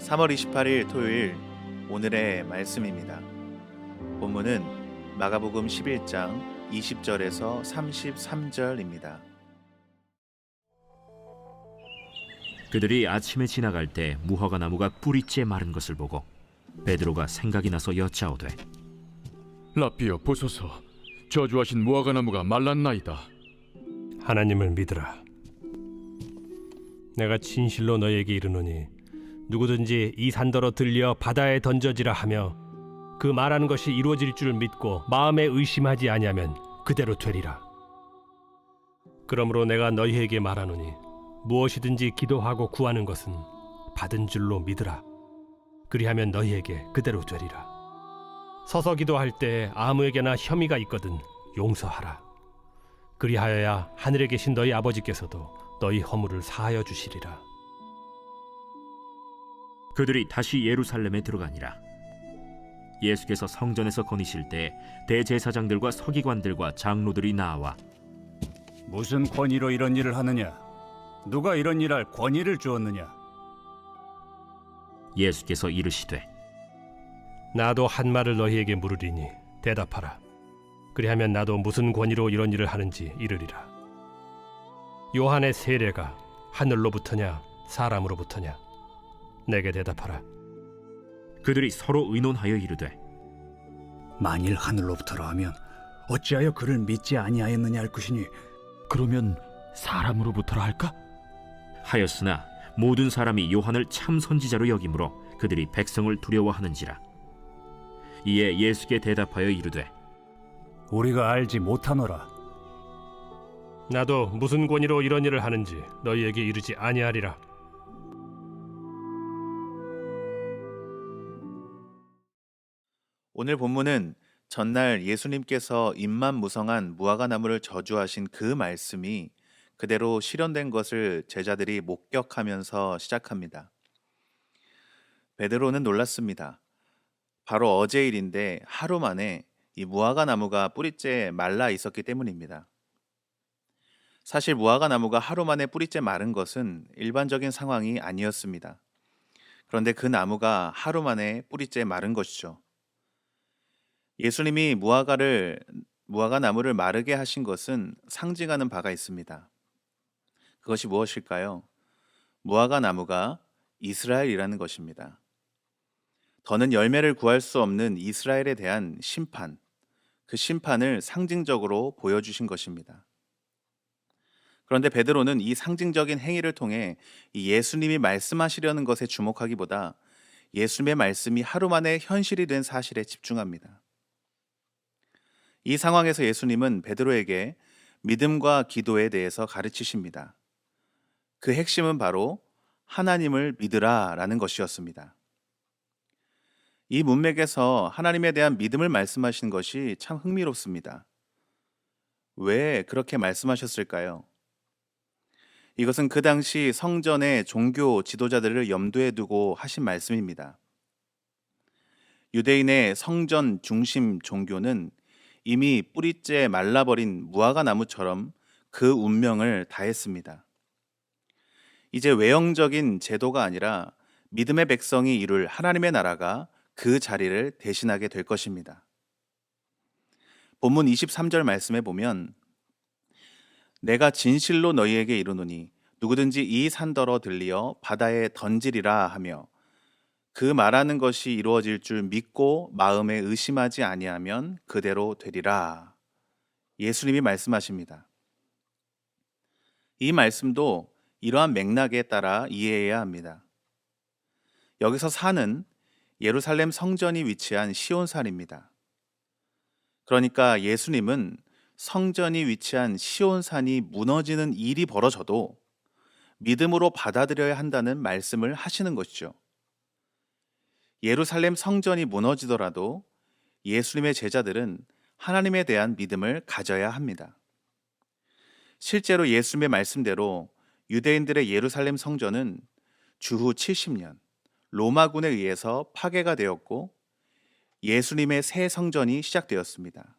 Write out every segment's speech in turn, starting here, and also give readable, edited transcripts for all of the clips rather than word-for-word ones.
3월 28일 토요일 오늘의 말씀입니다. 본문은 마가복음 11장 20절에서 33절입니다. 그들이 아침에 지나갈 때 무화과 나무가 뿌리째 마른 것을 보고 베드로가 생각이 나서 여짜오되 라삐여 보소서, 저주하신 무화과 나무가 말랐나이다. 하나님을 믿으라. 내가 진실로 너희에게 이르노니 누구든지 이 산더러 들려 바다에 던져지라 하며 그 말하는 것이 이루어질 줄 믿고 마음에 의심하지 아니하면 그대로 되리라. 그러므로 내가 너희에게 말하노니 무엇이든지 기도하고 구하는 것은 받은 줄로 믿으라. 그리하면 너희에게 그대로 되리라. 서서 기도할 때 아무에게나 혐의가 있거든 용서하라. 그리하여야 하늘에 계신 너희 아버지께서도 너희 허물을 사하여 주시리라. 그들이 다시 예루살렘에 들어가니라. 예수께서 성전에서 거니실 때 대제사장들과 서기관들과 장로들이 나와 무슨 권위로 이런 일을 하느냐? 누가 이런 일할 권위를 주었느냐? 예수께서 이르시되 나도 한 말을 너희에게 물으리니 대답하라. 그리하면 나도 무슨 권위로 이런 일을 하는지 이르리라. 요한의 세례가 하늘로부터냐 사람으로부터냐? 내게 대답하라. 그들이 서로 의논하여 이르되 만일 하늘로부터라 하면 어찌하여 그를 믿지 아니하였느냐 할 것이니, 그러면 사람으로부터라 할까? 하였으나 모든 사람이 요한을 참 선지자로 여기므로 그들이 백성을 두려워하는지라. 이에 예수께 대답하여 이르되 우리가 알지 못하노라. 나도 무슨 권위로 이런 일을 하는지 너희에게 이르지 아니하리라. 오늘 본문은 전날 예수님께서 입만무성한 무화과 나무를 저주하신 그 말씀이 그대로 실현된 것을 제자들이 목격하면서 시작합니다. 베드로는 놀랐습니다. 바로 어제 일인데 하루 만에 이 무화과 나무가 뿌리째 말라 있었기 때문입니다. 사실 무화과 나무가 하루 만에 뿌리째 마른 것은 일반적인 상황이 아니었습니다. 그런데 그 나무가 하루 만에 뿌리째 마른 것이죠. 예수님이 무화과 나무를 마르게 하신 것은 상징하는 바가 있습니다. 그것이 무엇일까요? 무화과 나무가 이스라엘이라는 것입니다. 더는 열매를 구할 수 없는 이스라엘에 대한 심판, 그 심판을 상징적으로 보여주신 것입니다. 그런데 베드로는 이 상징적인 행위를 통해 이 예수님이 말씀하시려는 것에 주목하기보다 예수님의 말씀이 하루 만에 현실이 된 사실에 집중합니다. 이 상황에서 예수님은 베드로에게 믿음과 기도에 대해서 가르치십니다. 그 핵심은 바로 하나님을 믿으라 라는 것이었습니다. 이 문맥에서 하나님에 대한 믿음을 말씀하신 것이 참 흥미롭습니다. 왜 그렇게 말씀하셨을까요? 이것은 그 당시 성전의 종교 지도자들을 염두에 두고 하신 말씀입니다. 유대인의 성전 중심 종교는 이미 뿌리째 말라버린 무화과 나무처럼 그 운명을 다했습니다. 이제 외형적인 제도가 아니라 믿음의 백성이 이룰 하나님의 나라가 그 자리를 대신하게 될 것입니다. 본문 23절 말씀에 보면 내가 진실로 너희에게 이르노니 누구든지 이 산더러 들리어 바다에 던지리라 하며 그 말하는 것이 이루어질 줄 믿고 마음에 의심하지 아니하면 그대로 되리라. 예수님이 말씀하십니다. 이 말씀도 이러한 맥락에 따라 이해해야 합니다. 여기서 산은 예루살렘 성전이 위치한 시온산입니다. 그러니까 예수님은 성전이 위치한 시온산이 무너지는 일이 벌어져도 믿음으로 받아들여야 한다는 말씀을 하시는 것이죠. 예루살렘 성전이 무너지더라도 예수님의 제자들은 하나님에 대한 믿음을 가져야 합니다. 실제로 예수님의 말씀대로 유대인들의 예루살렘 성전은 주후 70년 로마군에 의해서 파괴가 되었고 예수님의 새 성전이 시작되었습니다.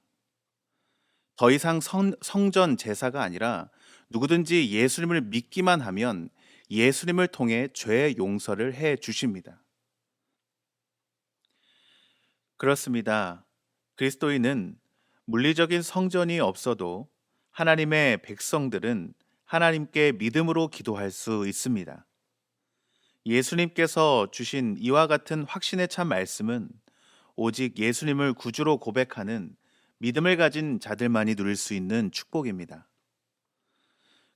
더 이상 성전 제사가 아니라 누구든지 예수님을 믿기만 하면 예수님을 통해 죄의 용서를 해 주십니다. 그렇습니다. 그리스도인은 물리적인 성전이 없어도 하나님의 백성들은 하나님께 믿음으로 기도할 수 있습니다. 예수님께서 주신 이와 같은 확신에 찬 말씀은 오직 예수님을 구주로 고백하는 믿음을 가진 자들만이 누릴 수 있는 축복입니다.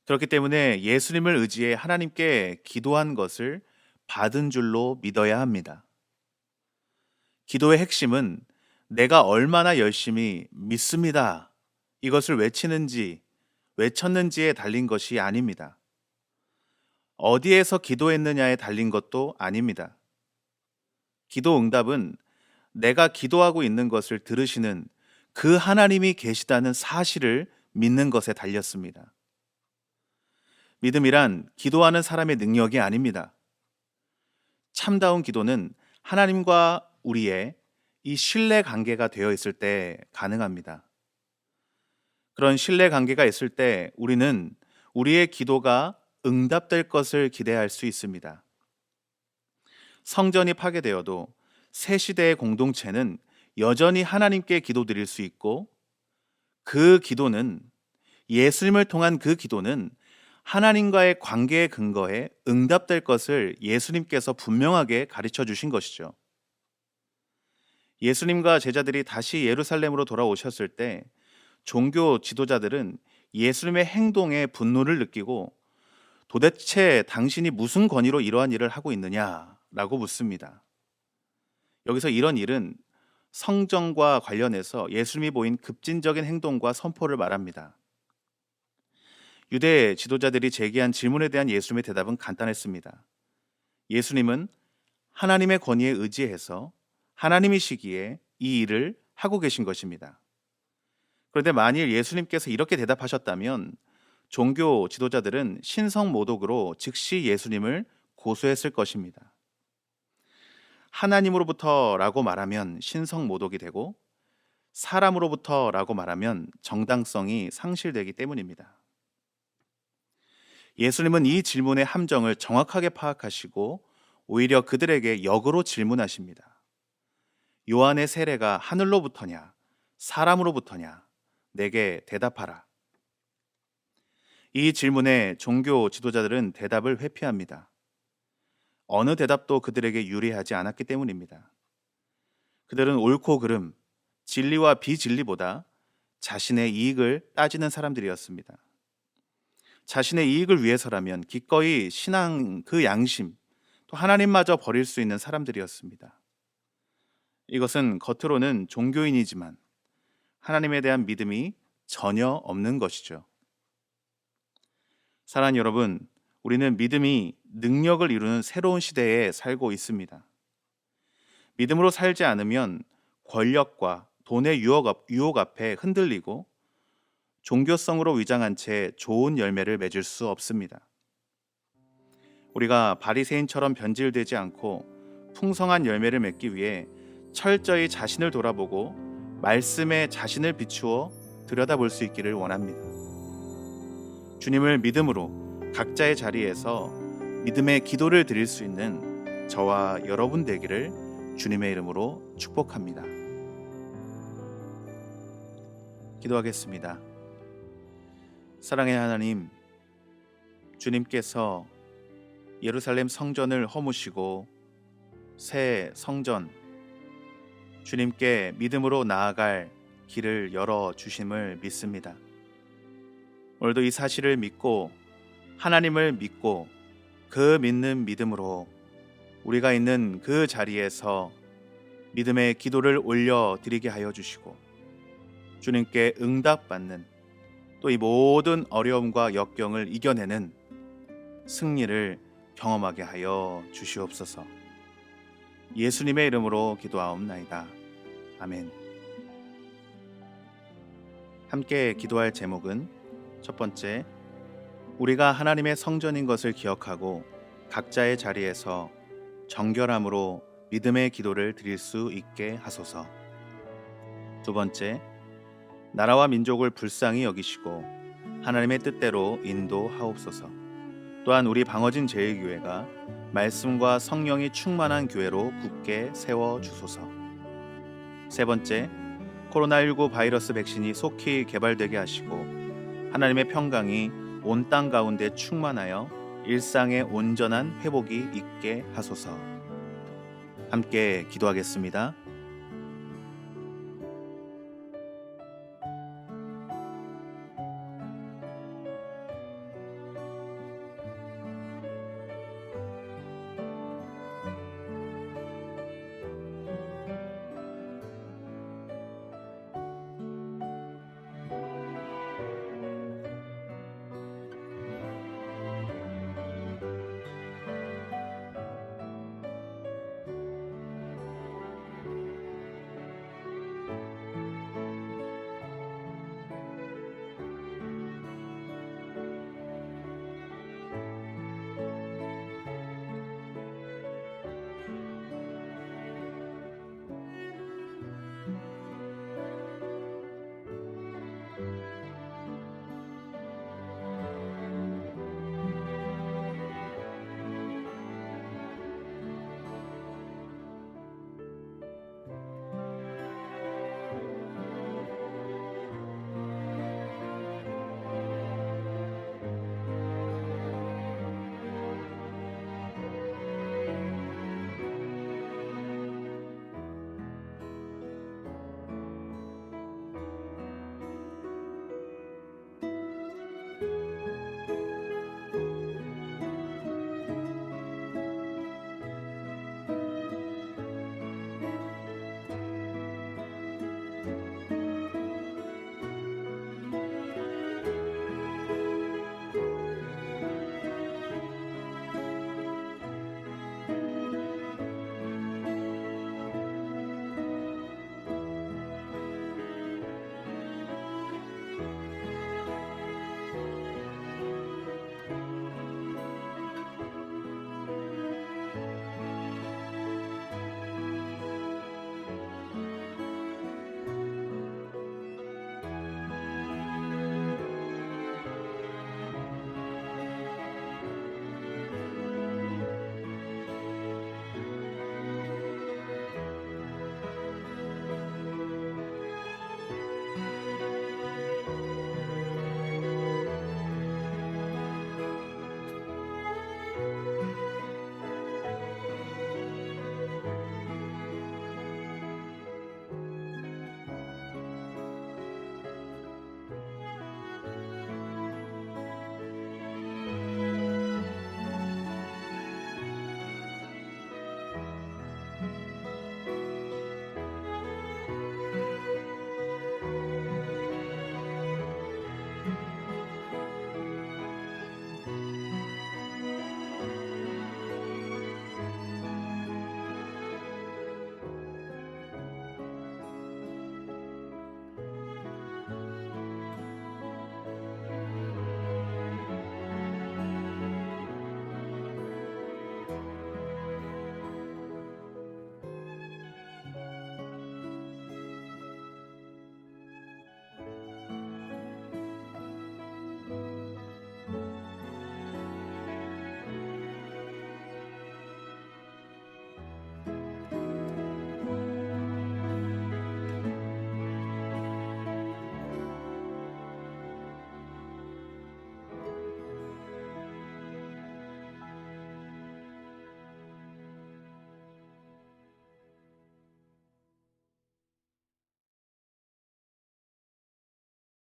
그렇기 때문에 예수님을 의지해 하나님께 기도한 것을 받은 줄로 믿어야 합니다. 기도의 핵심은 내가 얼마나 열심히 믿습니다. 이것을 외쳤는지에 달린 것이 아닙니다. 어디에서 기도했느냐에 달린 것도 아닙니다. 기도 응답은 내가 기도하고 있는 것을 들으시는 그 하나님이 계시다는 사실을 믿는 것에 달렸습니다. 믿음이란 기도하는 사람의 능력이 아닙니다. 참다운 기도는 하나님과 우리의 이 신뢰 관계가 되어 있을 때 가능합니다. 그런 신뢰 관계가 있을 때 우리는 우리의 기도가 응답될 것을 기대할 수 있습니다. 성전이 파괴되어도 새 시대의 공동체는 여전히 하나님께 기도드릴 수 있고 그 기도는 예수님을 통한 그 기도는 하나님과의 관계의 근거에 응답될 것을 예수님께서 분명하게 가르쳐 주신 것이죠. 예수님과 제자들이 다시 예루살렘으로 돌아오셨을 때 종교 지도자들은 예수님의 행동에 분노를 느끼고 도대체 당신이 무슨 권위로 이러한 일을 하고 있느냐라고 묻습니다. 여기서 이런 일은 성전과 관련해서 예수님이 보인 급진적인 행동과 선포를 말합니다. 유대 지도자들이 제기한 질문에 대한 예수님의 대답은 간단했습니다. 예수님은 하나님의 권위에 의지해서 하나님이시기에 이 일을 하고 계신 것입니다. 그런데 만일 예수님께서 이렇게 대답하셨다면 종교 지도자들은 신성모독으로 즉시 예수님을 고소했을 것입니다. 하나님으로부터라고 말하면 신성모독이 되고 사람으로부터라고 말하면 정당성이 상실되기 때문입니다. 예수님은 이 질문의 함정을 정확하게 파악하시고 오히려 그들에게 역으로 질문하십니다. 요한의 세례가 하늘로부터냐 사람으로부터냐 내게 대답하라. 이 질문에 종교 지도자들은 대답을 회피합니다. 어느 대답도 그들에게 유리하지 않았기 때문입니다. 그들은 옳고 그름, 진리와 비진리보다 자신의 이익을 따지는 사람들이었습니다. 자신의 이익을 위해서라면 기꺼이 신앙 그 양심, 또 하나님마저 버릴 수 있는 사람들이었습니다. 이것은 겉으로는 종교인이지만 하나님에 대한 믿음이 전혀 없는 것이죠. 사랑하는 여러분, 우리는 믿음이 능력을 이루는 새로운 시대에 살고 있습니다. 믿음으로 살지 않으면 권력과 돈의 유혹 앞에 흔들리고 종교성으로 위장한 채 좋은 열매를 맺을 수 없습니다. 우리가 바리새인처럼 변질되지 않고 풍성한 열매를 맺기 위해 철저히 자신을 돌아보고 말씀에 자신을 비추어 들여다볼 수 있기를 원합니다. 주님을 믿음으로 각자의 자리에서 믿음의 기도를 드릴 수 있는 저와 여러분 되기를 주님의 이름으로 축복합니다. 기도하겠습니다. 사랑의 하나님, 주님께서 예루살렘 성전을 허무시고 새 성전, 주님께 믿음으로 나아갈 길을 열어주심을 믿습니다. 오늘도 이 사실을 믿고 하나님을 믿고 그 믿는 믿음으로 우리가 있는 그 자리에서 믿음의 기도를 올려드리게 하여 주시고 주님께 응답받는 또 이 모든 어려움과 역경을 이겨내는 승리를 경험하게 하여 주시옵소서. 예수님의 이름으로 기도하옵나이다. 아멘. 함께 기도할 제목은 첫 번째, 우리가 하나님의 성전인 것을 기억하고 각자의 자리에서 정결함으로 믿음의 기도를 드릴 수 있게 하소서. 두 번째, 나라와 민족을 불쌍히 여기시고 하나님의 뜻대로 인도하옵소서. 또한 우리 방어진 제일교회가 말씀과 성령이 충만한 교회로 굳게 세워주소서. 세 번째, 코로나19 바이러스 백신이 속히 개발되게 하시고 하나님의 평강이 온 땅 가운데 충만하여 일상의 온전한 회복이 있게 하소서. 함께 기도하겠습니다.